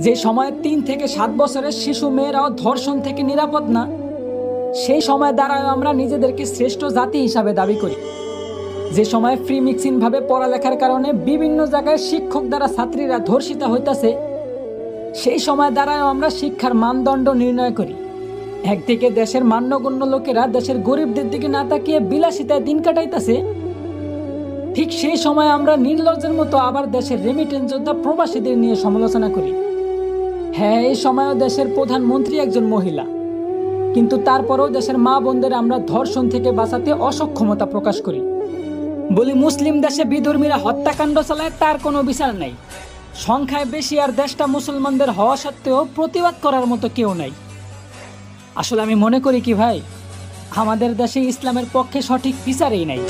যে সময়ে ৩ থেকে ৭ বছরের শিশু মেয়েরাও ধর্ষণ থেকে নিরাপদ না, সেই সময় দ্বারাও আমরা নিজেদেরকে শ্রেষ্ঠ জাতি হিসাবে দাবি করি। যে সময় ফ্রি মিক্সিং ভাবে পড়ালেখার কারণে বিভিন্ন জায়গায় শিক্ষক দ্বারা ছাত্রীরা ধর্ষিত হইতাছে, সেই সময় দ্বারাও আমরা শিক্ষার মানদণ্ড নির্ণয় করি। একদিকে দেশের মান্যগণ্য লোকেরা দেশের গরিবদের দিকে না তাকিয়ে বিলাসিতায় দিন কাটাইতেছে, ঠিক সেই সময় আমরা নির্লজ্জের মতো আবার দেশের রেমিটেন্স যোদ্ধা প্রবাসীদের নিয়ে সমালোচনা করি। হ্যাঁ, এই সময়ও দেশের প্রধানমন্ত্রী একজন মহিলা, কিন্তু তারপরেও দেশের মা বোনদের আমরা ধর্ষণ থেকে বাঁচাতে অসক্ষমতা প্রকাশ করি। বলি মুসলিম দেশে বিধর্মীরা হত্যাকাণ্ড চালায়, তার কোনো বিচার নাই। সংখ্যায় বেশি আর দেশটা মুসলমানদের হওয়া সত্ত্বেও প্রতিবাদ করার মতো কেউ নাই। আসলে আমি মনে করি কি ভাই, আমাদের দেশে ইসলামের পক্ষে সঠিক বিচারই নাই।